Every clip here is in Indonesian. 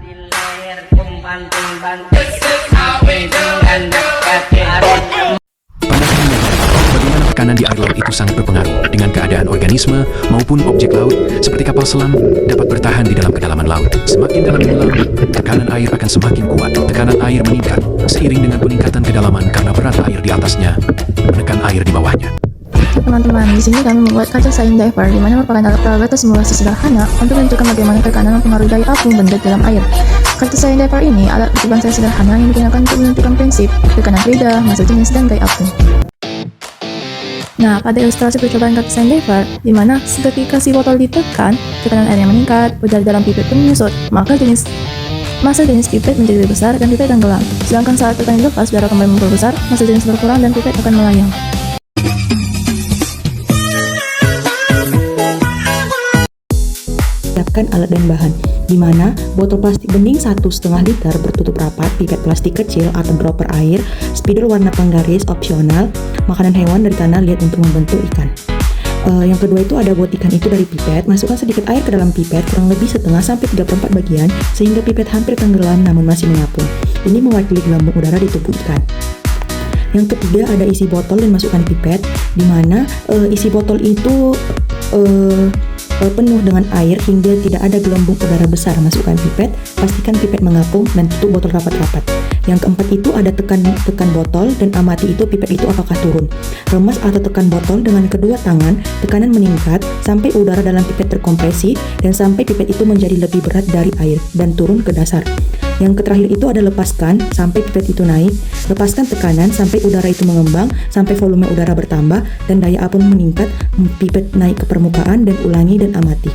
Bagaimana tekanan di air laut itu sangat berpengaruh dengan keadaan organisme maupun objek laut seperti kapal selam dapat bertahan di dalam kedalaman laut. Semakin dalam menyelam, tekanan air akan semakin kuat. Tekanan air meningkat seiring dengan peningkatan kedalaman karena berat air di atasnya menekan air di bawahnya. Teman-teman, di sini kami membuat kaca saing diver, di mana merupakan alat peraga simulasi sederhana untuk menentukan bagaimana tekanan mempengaruhi daya apung benda dalam air. Kaca saing diver ini alat percobaan saya sederhana yang digunakan untuk menentukan prinsip tekanan lidah, massa jenis, dan gaya apung. Nah, pada ilustrasi percobaan kaca saing diver, di mana ketika si botol ditekan, tekanan airnya meningkat, udara dalam pipet pun menyusut, maka massa jenis pipet menjadi lebih besar dan pipet tenggelam. Sedangkan saat tekanan dilepas, udara kembali memperbesar, massa jenis berkurang dan pipet akan melayang. Siapkan alat dan bahan, di mana botol plastik bening 1,5 liter bertutup rapat, pipet plastik kecil atau dropper air, spidol warna penggaris opsional, makanan hewan dari tanah liat untuk membentuk ikan. Yang kedua itu ada buat ikan itu dari pipet. Masukkan sedikit air ke dalam pipet, kurang lebih setengah sampai 3/4 bagian, sehingga pipet hampir tenggelam namun masih mengapung. Ini mewakili gelembung udara di tubuh ikan. Yang ketiga ada isi botol dan masukkan pipet, di mana isi botol itu penuh dengan air hingga tidak ada gelembung udara besar. Masukkan pipet, pastikan pipet mengapung dan tutup botol rapat-rapat. Yang keempat itu ada tekan botol dan amati itu pipet itu apakah turun. Remas atau tekan botol dengan kedua tangan, tekanan meningkat sampai udara dalam pipet terkompresi dan sampai pipet itu menjadi lebih berat dari air dan turun ke dasar. Yang terakhir itu ada lepaskan sampai pipet itu naik, lepaskan tekanan sampai udara itu mengembang, sampai volume udara bertambah dan daya apung meningkat, pipet naik ke permukaan dan ulangi dan amati.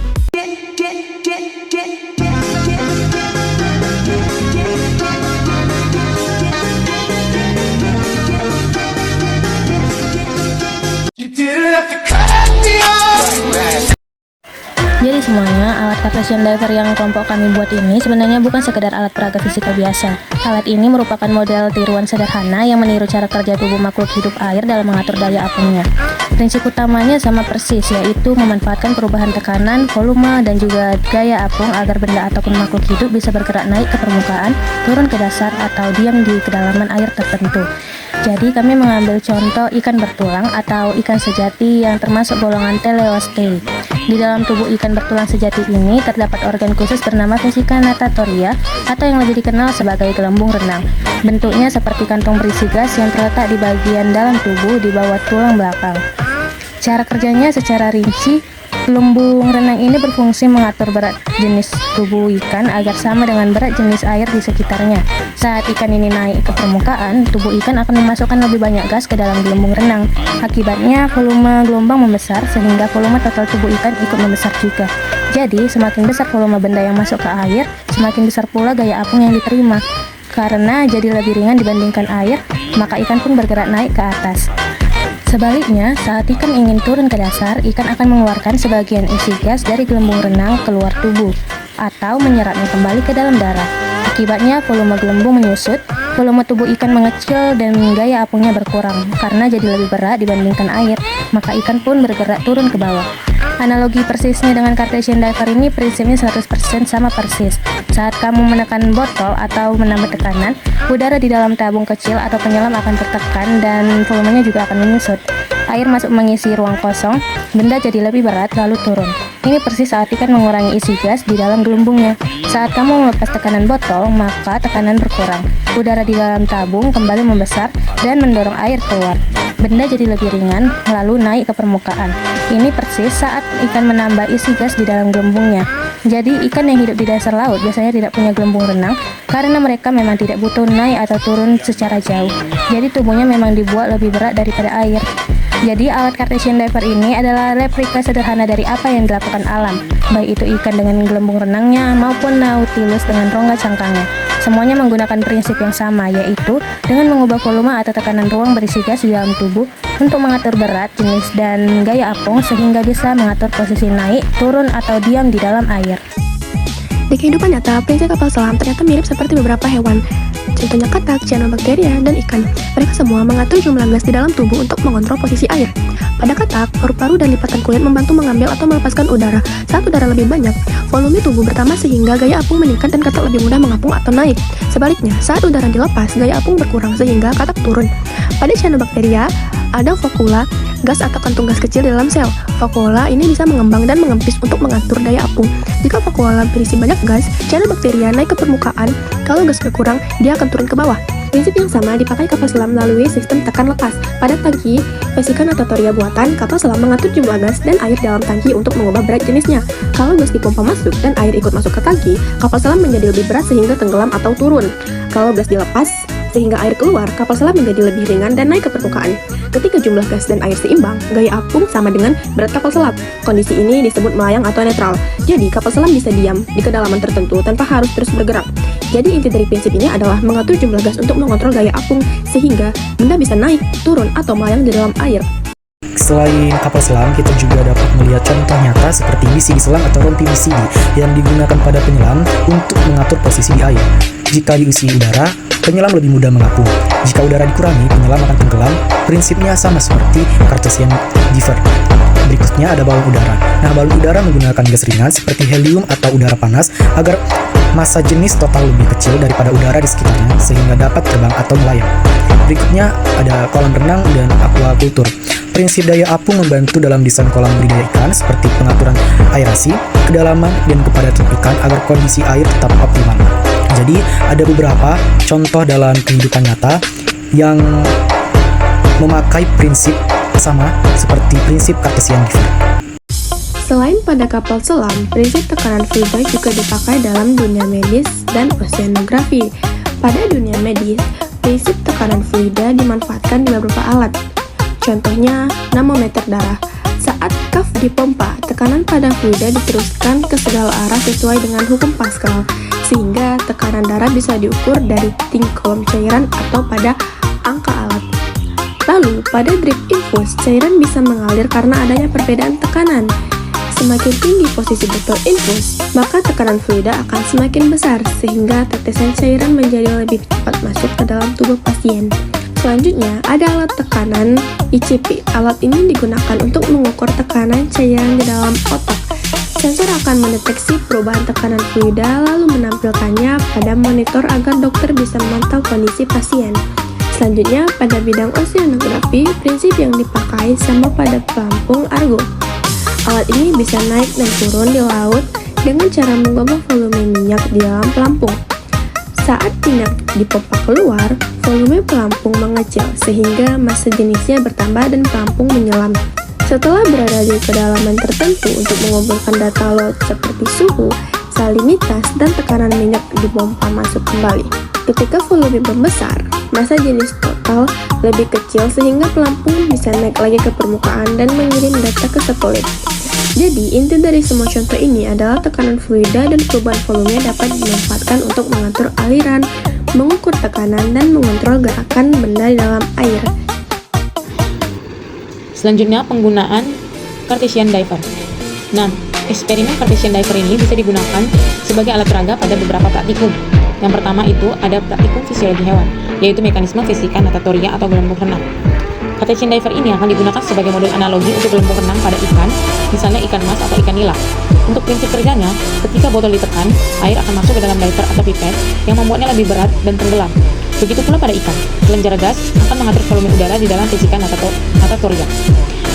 Jadi semuanya, alat Cartesian diver yang kelompok kami buat ini sebenarnya bukan sekedar alat peraga fisika biasa. Alat ini merupakan model tiruan sederhana yang meniru cara kerja tubuh makhluk hidup air dalam mengatur daya apungnya. Prinsip utamanya sama persis, yaitu memanfaatkan perubahan tekanan, volume, dan juga gaya apung agar benda ataupun makhluk hidup bisa bergerak naik ke permukaan, turun ke dasar, atau diam di kedalaman air tertentu. Jadi kami mengambil contoh ikan bertulang atau ikan sejati yang termasuk golongan Teleostei. Di dalam tubuh ikan bertulang sejati ini terdapat organ khusus bernama vesika natatoria atau yang lebih dikenal sebagai gelembung renang. Bentuknya seperti kantong berisi gas yang terletak di bagian dalam tubuh di bawah tulang belakang. Cara kerjanya secara rinci, gelembung renang ini berfungsi mengatur berat jenis tubuh ikan agar sama dengan berat jenis air di sekitarnya. Saat ikan ini naik ke permukaan, tubuh ikan akan memasukkan lebih banyak gas ke dalam gelembung renang. Akibatnya, volume gelombang membesar sehingga volume total tubuh ikan ikut membesar juga. Jadi, semakin besar volume benda yang masuk ke air, semakin besar pula gaya apung yang diterima. Karena jadi lebih ringan dibandingkan air, maka ikan pun bergerak naik ke atas. Sebaliknya, saat ikan ingin turun ke dasar, ikan akan mengeluarkan sebagian isi gas dari gelembung renang keluar tubuh atau menyerapnya kembali ke dalam darah. Akibatnya, volume gelembung menyusut, volume tubuh ikan mengecil, dan gaya apungnya berkurang. Karena jadi lebih berat dibandingkan air, maka ikan pun bergerak turun ke bawah. Analogi persisnya dengan Cartesian diver ini prinsipnya 100% sama persis. Saat kamu menekan botol atau menambah tekanan, udara di dalam tabung kecil atau penyelam akan tertekan dan volumenya juga akan menyusut. Air masuk mengisi ruang kosong, benda jadi lebih berat lalu turun. Ini persis saat ikan mengurangi isi gas di dalam gelembungnya. Saat kamu melepas tekanan botol, maka tekanan berkurang. Udara di dalam tabung kembali membesar dan mendorong air keluar. Benda jadi lebih ringan, lalu naik ke permukaan. Ini persis saat ikan menambah isi gas di dalam gelembungnya. Jadi ikan yang hidup di dasar laut biasanya tidak punya gelembung renang karena mereka memang tidak butuh naik atau turun secara jauh. Jadi tubuhnya memang dibuat lebih berat daripada air. Jadi alat Cartesian diver ini adalah replika sederhana dari apa yang dilakukan alam, baik itu ikan dengan gelembung renangnya maupun Nautilus dengan rongga cangkangnya. Semuanya menggunakan prinsip yang sama, yaitu dengan mengubah volume atau tekanan ruang berisi gas di dalam tubuh untuk mengatur berat, jenis, dan gaya apung sehingga bisa mengatur posisi naik, turun, atau diam di dalam air. Di kehidupan nyata, prinsip kapal selam ternyata mirip seperti beberapa hewan. Contohnya katak, cyanobacteria, dan ikan. Mereka semua mengatur jumlah gas di dalam tubuh untuk mengontrol posisi air. Pada katak, paru-paru dan lipatan kulit membantu mengambil atau melepaskan udara. Saat udara lebih banyak, volume tubuh bertambah sehingga gaya apung meningkat dan katak lebih mudah mengapung atau naik. Sebaliknya, saat udara dilepas, gaya apung berkurang sehingga katak turun. Pada cyanobacteria, ada vakuola, gas atau kantung gas kecil di dalam sel. Vakuola ini bisa mengembang dan mengempis untuk mengatur daya apung. Jika vakuola berisi banyak gas, cyanobacteria naik ke permukaan. Kalau gas berkurang, dia akan turun ke bawah. Prinsip yang sama dipakai kapal selam melalui sistem tekan lepas. Pada tangki Vesica natatoria buatan, kapal selam mengatur jumlah gas dan air dalam tangki untuk mengubah berat jenisnya. Kalau gas dipompa masuk dan air ikut masuk ke tangki, kapal selam menjadi lebih berat sehingga tenggelam atau turun. Kalau gas dilepas sehingga air keluar, kapal selam menjadi lebih ringan dan naik ke permukaan. Ketika jumlah gas dan air seimbang, gaya apung sama dengan berat kapal selam. Kondisi ini disebut melayang atau netral. Jadi, kapal selam bisa diam di kedalaman tertentu tanpa harus terus bergerak. Jadi, inti dari prinsip ini adalah mengatur jumlah gas untuk mengontrol gaya apung sehingga benda bisa naik, turun, atau melayang di dalam air. Selain kapal selam, kita juga dapat melihat contoh nyata seperti BCD selam atau rompi BCD yang digunakan pada penyelam untuk mengatur posisi di air. Jika diisi udara, penyelam lebih mudah mengapung. Jika udara dikurangi, penyelam akan tenggelam. Prinsipnya sama seperti Cartesian diver. Berikutnya ada balon udara. Nah, balon udara menggunakan gas ringan seperti helium atau udara panas agar massa jenis total lebih kecil daripada udara di sekitarnya sehingga dapat terbang atau melayang. Berikutnya ada kolam renang dan aquaculture. Prinsip daya apung membantu dalam desain kolam budidaya ikan seperti pengaturan aerasi, kedalaman, dan kepadatan ikan agar kondisi air tetap optimal. Jadi, ada beberapa contoh dalam kehidupan nyata yang memakai prinsip sama seperti prinsip Cartesian diver. Selain pada kapal selam, prinsip tekanan fluida juga dipakai dalam dunia medis dan oceanografi. Pada dunia medis, prinsip tekanan fluida dimanfaatkan di beberapa alat. Contohnya, namometer darah. Saat kaf dipompa, tekanan pada fluida diteruskan ke segala arah sesuai dengan hukum Pascal, sehingga tekanan darah bisa diukur dari titik kolom cairan atau pada angka alat. Lalu, pada drip infus, cairan bisa mengalir karena adanya perbedaan tekanan. Semakin tinggi posisi botol infus, maka tekanan fluida akan semakin besar, sehingga tetesan cairan menjadi lebih cepat masuk ke dalam tubuh pasien. Selanjutnya, ada alat tekanan ICP. Alat ini digunakan untuk mengukur tekanan cairan di dalam otak. Sensor akan mendeteksi perubahan tekanan fluida lalu menampilkannya pada monitor agar dokter bisa memantau kondisi pasien. Selanjutnya, pada bidang oceanografi, prinsip yang dipakai sama pada pelampung Argo. Alat ini bisa naik dan turun di laut dengan cara mengubah volume minyak di dalam pelampung. Saat minyak dipompa keluar, volume pelampung mengecil sehingga massa jenisnya bertambah dan pelampung menyelam. Setelah berada di kedalaman tertentu untuk mengumpulkan data laut seperti suhu, salinitas, dan tekanan minyak dipompa masuk kembali. Ketika volume membesar, massa jenis total lebih kecil sehingga pelampung bisa naik lagi ke permukaan dan mengirim data ke satelit. Jadi, inti dari semua contoh ini adalah tekanan fluida dan perubahan volume dapat dimanfaatkan untuk mengatur aliran, mengukur tekanan, dan mengontrol gerakan benda di dalam air. Selanjutnya, penggunaan Cartesian diver. Nah, eksperimen Cartesian diver ini bisa digunakan sebagai alat peraga pada beberapa praktikum. Yang pertama itu ada praktikum fisiologi hewan, yaitu mekanisme fisika natatoria atau gelembung renang. Cartesian diver ini akan digunakan sebagai model analogi untuk gelembung renang pada ikan, misalnya ikan mas atau ikan nila. Untuk prinsip kerjanya, ketika botol ditekan, air akan masuk ke dalam diver atau pipet yang membuatnya lebih berat dan tenggelam. Begitu pula pada ikan, kelenjar gas akan mengatur volume udara di dalam fisika natatoria.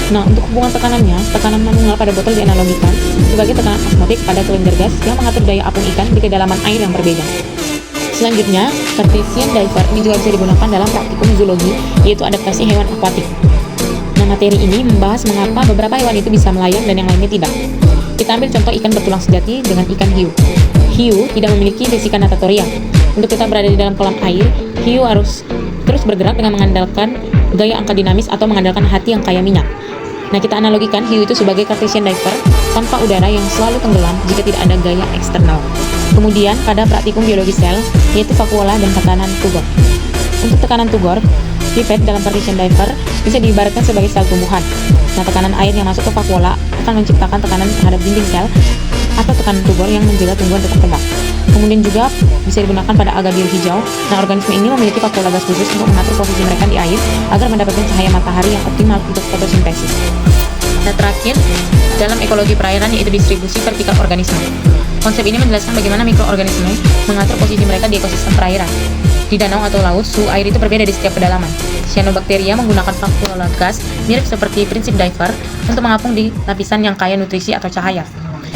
Nah, untuk hubungan tekanannya, tekanan manual pada botol dianalogikan sebagai tekanan osmotik pada kelenjar gas yang mengatur daya apung ikan di kedalaman air yang berbeda. Selanjutnya, Cartesian diver ini juga bisa digunakan dalam praktikum zoologi, yaitu adaptasi hewan akuatik. Nah, materi ini membahas mengapa beberapa hewan itu bisa melayang dan yang lainnya tidak. Kita ambil contoh ikan bertulang sejati dengan ikan hiu. Hiu tidak memiliki fisika natatoria. Untuk kita berada di dalam kolam air, hiu harus terus bergerak dengan mengandalkan gaya angka dinamis atau mengandalkan hati yang kaya minyak. Nah, kita analogikan hiu itu sebagai Cartesian diver tanpa udara yang selalu tenggelam jika tidak ada gaya eksternal. Kemudian, pada praktikum biologi sel, yaitu vakuola dan tekanan Tugor. Untuk tekanan Tugor, pipet dalam Cartesian diver bisa diibaratkan sebagai sel tumbuhan. Nah, tekanan air yang masuk ke vakuola akan menciptakan tekanan terhadap dinding sel atau tekanan tubor yang menjaga tumbuhan tetap tegak. Kemudian juga bisa digunakan pada alga biru hijau. Nah, organisme ini memiliki vakuola gas khusus untuk mengatur posisi mereka di air agar mendapatkan cahaya matahari yang optimal untuk fotosintesis. Nah, terakhir, dalam ekologi perairan yaitu distribusi vertikal organisme. Konsep ini menjelaskan bagaimana mikroorganisme mengatur posisi mereka di ekosistem perairan. Di danau atau laut, suhu air itu berbeda di setiap kedalaman. Cyanobacteria menggunakan vakuola gas mirip seperti prinsip diver untuk mengapung di lapisan yang kaya nutrisi atau cahaya.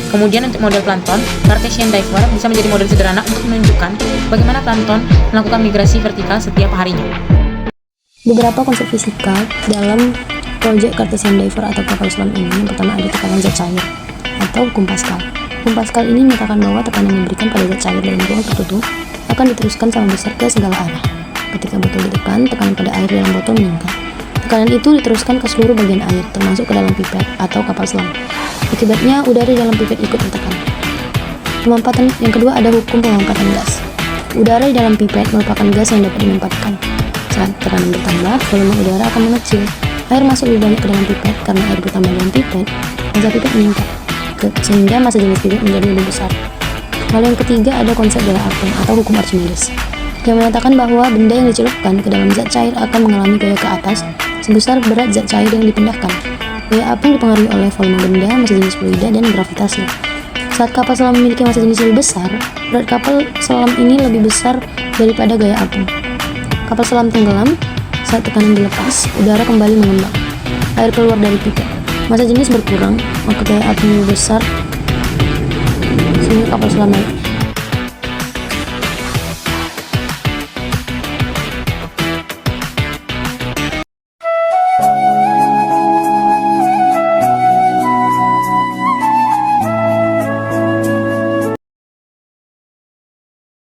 Kemudian untuk model plankton, Cartesian diver bisa menjadi model sederhana untuk menunjukkan bagaimana plankton melakukan migrasi vertikal setiap harinya. Beberapa konsep fisika dalam proyek Cartesian diver atau kapal selam ini, yang pertama ada tekanan zat cair atau hukum Pascal. Hukum Pascal ini menyatakan bahwa tekanan yang diberikan pada zat cair dalam ruang tertutup akan diteruskan sama besar ke segala arah. Ketika botol ditekan, tekanan pada air dalam botol meningkat. Tekanan itu diteruskan ke seluruh bagian air, termasuk ke dalam pipet atau kapal selam. Akibatnya, udara di dalam pipet ikut tertekan. Pemampatan yang kedua ada hukum pemampatan gas. Udara di dalam pipet merupakan gas yang dapat dimampatkan. Saat tekanan bertambah, volume udara akan mengecil. Air masuk lebih banyak ke dalam pipet karena air bertambah dalam pipet, massa pipet meningkat, sehingga massa jenis pipet menjadi lebih besar. Lalu yang ketiga ada konsep gaya apung atau hukum Archimedes, yang menyatakan bahwa benda yang dicelupkan ke dalam zat cair akan mengalami gaya ke atas sebesar berat zat cair yang dipindahkan. Gaya apung dipengaruhi oleh volume benda, massa jenis fluida, dan gravitasi. Saat kapal selam memiliki massa jenis lebih besar, berat kapal selam ini lebih besar daripada gaya apung. Kapal selam tenggelam saat tekanan dilepas, udara kembali mengembang. Air keluar dari pipet. Massa jenis berkurang, maka gaya apung lebih besar sehingga kapal selam naik.